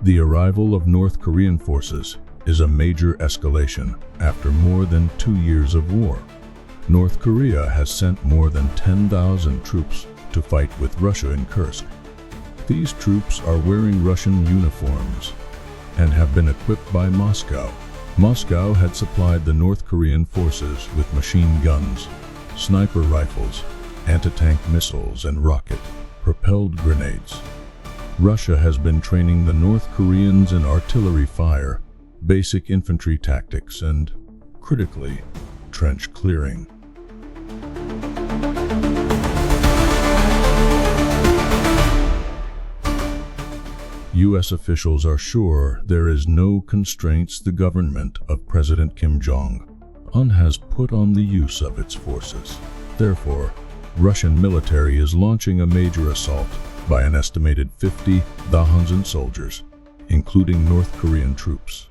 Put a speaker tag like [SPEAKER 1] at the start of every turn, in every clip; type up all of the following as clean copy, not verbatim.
[SPEAKER 1] The arrival of North Korean forces is a major escalation after more than 2 years of war. North Korea has sent more than 10,000 troops to fight with Russia in Kursk. These troops are wearing Russian uniforms and have been equipped by Moscow. Moscow had supplied the North Korean forces with machine guns, sniper rifles, anti-tank missiles, and rocket-propelled grenades. Russia has been training the North Koreans in artillery fire, basic infantry tactics, and, critically, trench clearing. U.S. officials are sure there is no constraints the government of President Kim Jong-un has put on the use of its forces. Therefore, Russian military is launching a major assault by an estimated 50,000 soldiers, including North Korean troops,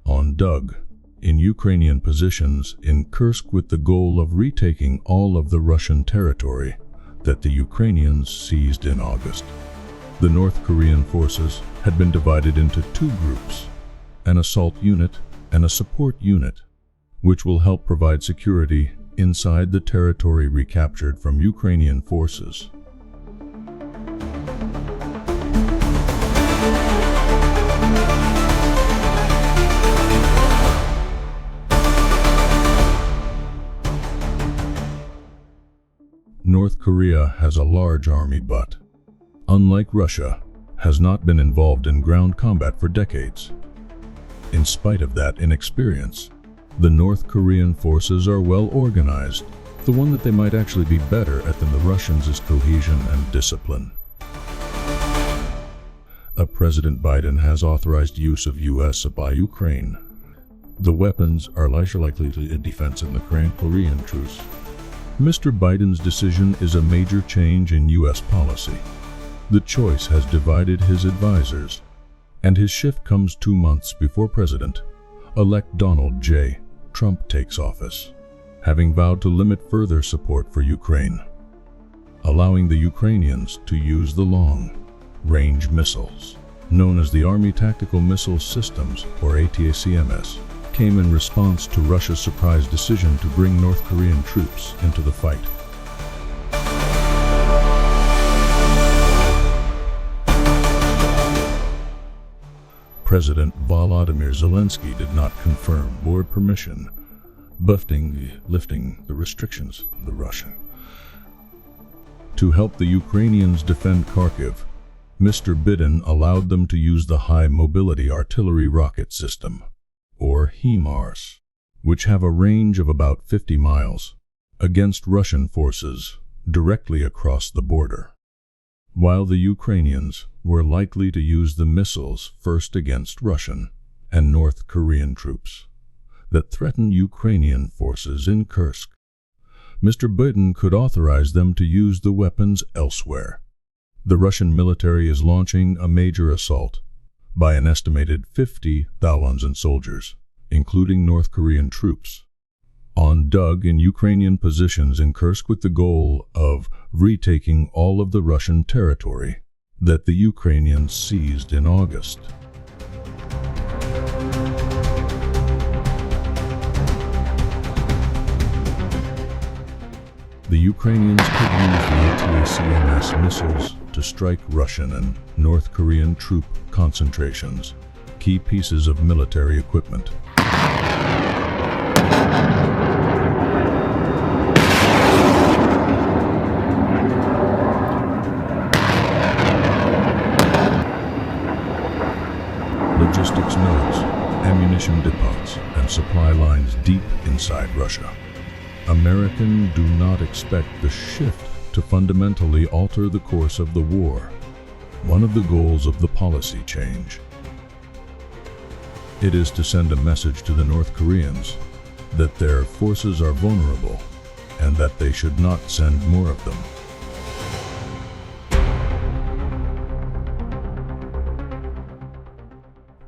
[SPEAKER 1] on dug in Ukrainian positions in Kursk with the goal of retaking all of the Russian territory that the Ukrainians seized in August. The North Korean forces had been divided into 2 groups, an assault unit and a support unit, which will help provide security inside the territory recaptured from Ukrainian forces. North Korea has a large army but, unlike Russia, has not been involved in ground combat for decades. In spite of that inexperience, the North Korean forces are well organized. The one that they might actually be better at than the Russians is cohesion and discipline. President Biden has authorized use of U.S. by Ukraine. The weapons are less likely to defense in the Korean truce. Mr. Biden's decision is a major change in U.S. policy. The choice has divided his advisors, and his shift comes 2 months before President-elect Donald J. Trump takes office, having vowed to limit further support for Ukraine. Allowing the Ukrainians to use the long-range missiles, known as the Army Tactical Missile Systems, or ATACMS, came in response to Russia's surprise decision to bring North Korean troops into the fight. President Volodymyr Zelensky did not confirm or permission lifting the restrictions of the Russian. To help the Ukrainians defend Kharkiv, Mr. Biden allowed them to use the High Mobility Artillery Rocket System, or HIMARS, which have a range of about 50 miles, against Russian forces directly across the border, while the Ukrainians were likely to use the missiles first against Russian and North Korean troops that threaten Ukrainian forces in Kursk. Mr. Biden could authorize them to use the weapons elsewhere. The Russian military is launching a major assault by an estimated 50,000 soldiers, including North Korean troops, on dug in Ukrainian positions in Kursk with the goal of retaking all of the Russian territory that the Ukrainians seized in August. The Ukrainians could use the ATACMS missiles to strike Russian and North Korean troop concentrations, key pieces of military equipment. Logistics nodes, ammunition depots, and supply lines deep inside Russia. Americans do not expect the shift to fundamentally alter the course of the war, one of the goals of the policy change. It is to send a message to the North Koreans that their forces are vulnerable and that they should not send more of them.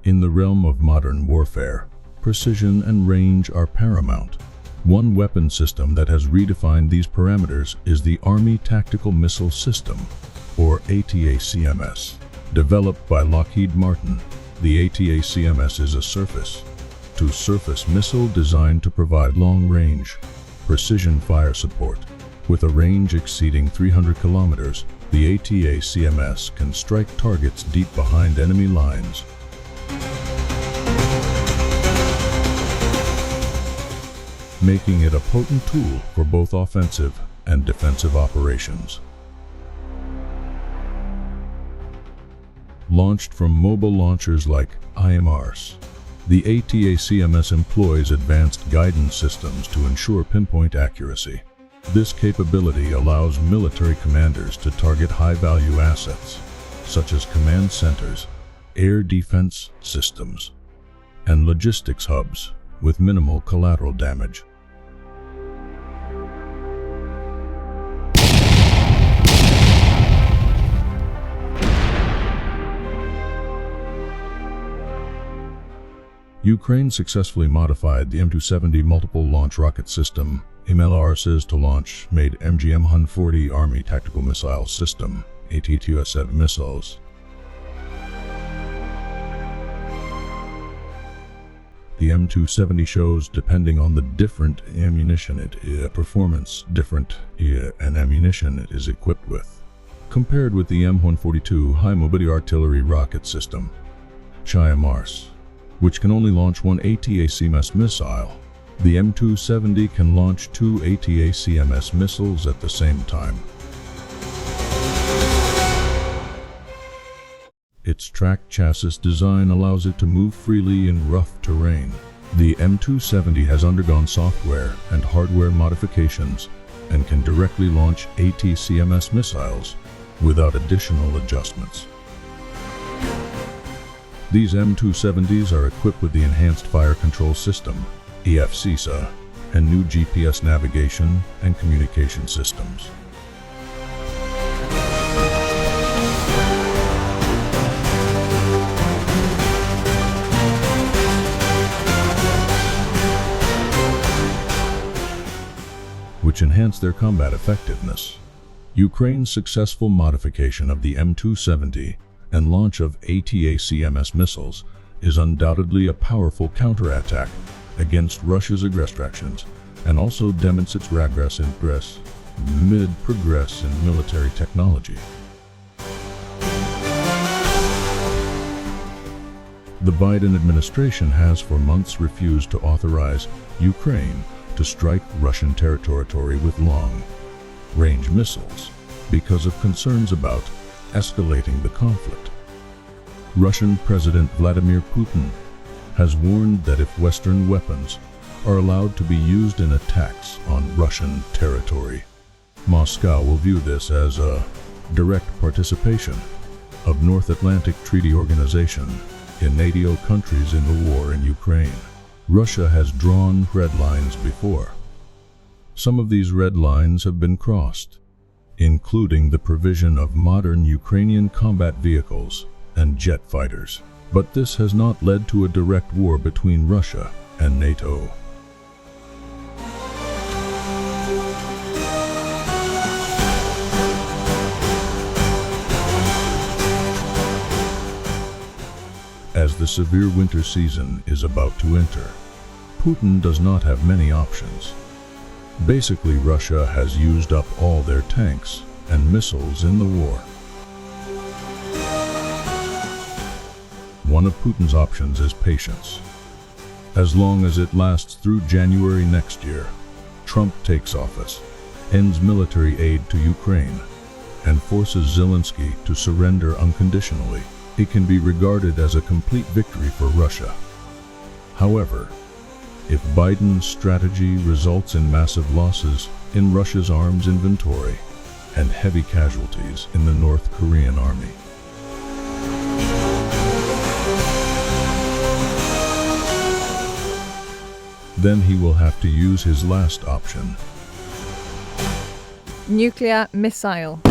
[SPEAKER 1] In the realm of modern warfare, precision and range are paramount. One weapon system that has redefined these parameters is the Army Tactical Missile System, or ATACMS. Developed by Lockheed Martin, the ATACMS is a surface-to-surface missile designed to provide long-range, precision fire support. With a range exceeding 300 kilometers, the ATACMS can strike targets deep behind enemy lines. Making it a potent tool for both offensive and defensive operations. Launched from mobile launchers like IMRs, the ATACMS employs advanced guidance systems to ensure pinpoint accuracy. This capability allows military commanders to target high-value assets, such as command centers, air defense systems, and logistics hubs with minimal collateral damage. Ukraine successfully modified the M270 multiple launch rocket system MLRS to launch made MGM-140 Army Tactical Missile System ATACMS missiles. The M270 shows, depending on the different ammunition and ammunition it is equipped with, compared with the M142 High Mobility Artillery Rocket System, HIMARS, which can only launch one ATACMS missile. The M270 can launch two ATACMS missiles at the same time. Its tracked chassis design allows it to move freely in rough terrain. The M270 has undergone software and hardware modifications and can directly launch ATACMS missiles without additional adjustments. These M270s are equipped with the Enhanced Fire Control System, EFCSA, and new GPS navigation and communication systems. Which enhance their combat effectiveness. Ukraine's successful modification of the M270 and launch of ATACMS missiles is undoubtedly a powerful counterattack against Russia's aggressions, and also demonstrates progress in military technology. The Biden administration has for months refused to authorize Ukraine to strike Russian territory with long-range missiles because of concerns about escalating the conflict. Russian President Vladimir Putin has warned that if Western weapons are allowed to be used in attacks on Russian territory, Moscow will view this as a direct participation of North Atlantic Treaty Organization in NATO countries in the war in Ukraine. Russia has drawn red lines before. Some of these red lines have been crossed, including the provision of modern Ukrainian combat vehicles and jet fighters. But this has not led to a direct war between Russia and NATO. As the severe winter season is about to enter, Putin does not have many options. Basically, Russia has used up all their tanks and missiles in the war. One of Putin's options is patience. As long as it lasts through January next year, Trump takes office, ends military aid to Ukraine, and forces Zelensky to surrender unconditionally, it can be regarded as a complete victory for Russia. However, if Biden's strategy results in massive losses in Russia's arms inventory and heavy casualties in the North Korean army, then he will have to use his last option.
[SPEAKER 2] Nuclear missile.